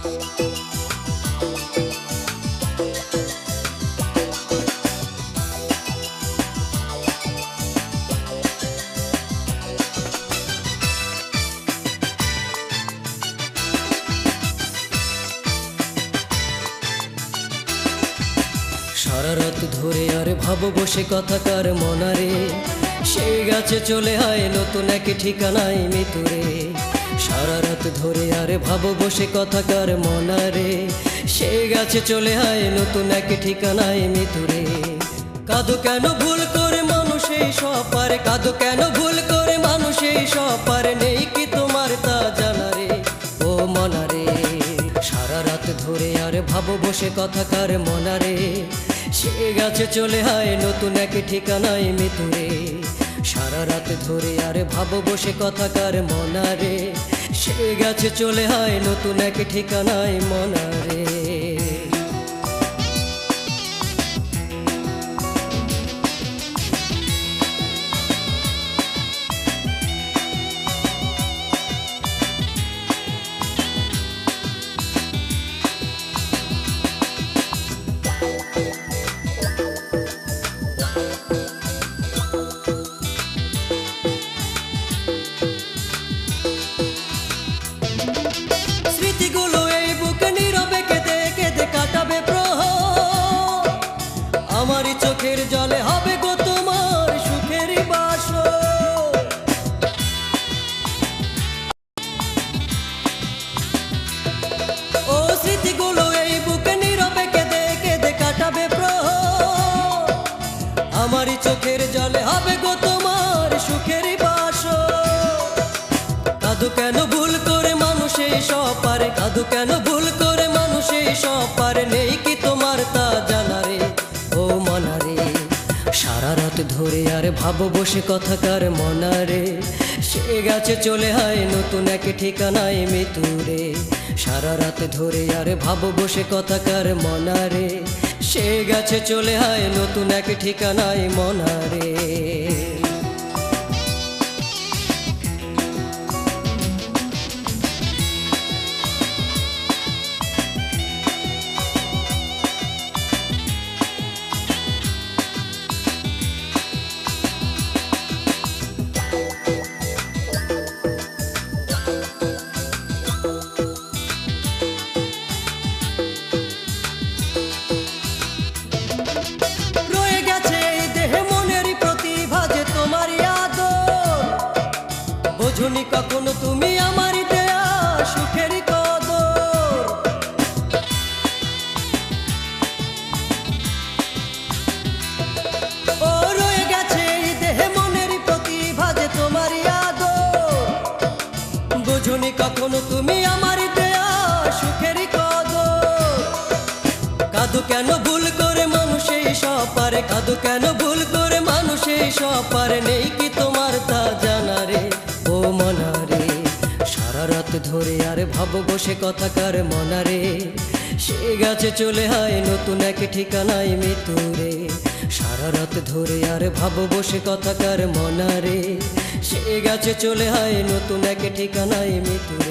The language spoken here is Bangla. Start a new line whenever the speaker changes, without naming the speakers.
সারা রাত ধরে আর ভাবো বসে কথাকার মনারে, সেই গাছে চলে আয় নতুন এক ঠিকানায় মৃত্যুরে। সারা রাত ধরে আর ভাবো বসে কথাকার মনারে, সেই গাছে চলে আয় নতুন এক ঠিকানায় মৃত্যুরে। কাঁদো কেন ভুল করে মানুষ এই সব পারে, কাঁদো কেন ভুল করে মানুষ এই সব পারে, নেই কি তোমার তা জানা রে ও মনারে। সারা রাত ধরে আর ভাবো বসে কথাকার মনারে, সে গাছে চলে আয় নতুন এক ঠিকানায় মৃত্যুরে। সারা রাত ধরে আর ভাবো বসে কথাকার মনারে, সে গাছে চলে আয় নতুন এক ঠিকানায় মনারে। স্মৃতিগুলো এই বুকে নীরবে কেঁদে কেঁদে কাটাবে প্রহর, আমারই চোখের জলে হবে গো তোমার সুখেরই বাসর। ও স্মৃতিগুলো এই বুকে নীরবে কেঁদে কেঁদে কাটাবে প্রহর, আমারই চোখের জলে হবে গো তোমার সুখেরই বাসর। কাঁদো কেন ভুল করে মানুষ এই সব পারে, কাঁদো কেন ভুল করে মানুষ এই সব পারে, নেই কি তোমার তা জানা রে ও মনারে। সারা রাত ধরে আর ভাবো বসে কথাকার মনারে, সে গাছে চলে আয় নতুন এক ঠিকানায় মৃত্যুরে। সারা রাত ধরে আর ভাবো বসে কথাকার মনারে, সে গাছে চলে আয় নতুন এক ঠিকানায় মনারে। বোঝনি কখনো তুমি আমার দেয়া সুখের কদর, ও রয়ে গেছে এই দেহে মনের প্রতিভা যে তোমারই আদর। বোঝনি কখনো তুমি আমার দেয়া সুখের কদর। কাঁদো কেন ভুল করে মানুষ এই সব পারে, কাঁদো কেন ভুল করে মানুষ এই সব পারে, নেই কি তোমার তা জানা রে ও মনারে। সারা রাত ধরে আর ভাবো বসে কথাকার মনারে, সে গাছে চলে আয় নতুন এক ঠিকানায় মৃত্যুরে। সারা রাত ধরে আর ভাবো বসে কথাকার মনারে, সে গাছে চলে আয় নতুন এক ঠিকানায় মৃত্যুরে।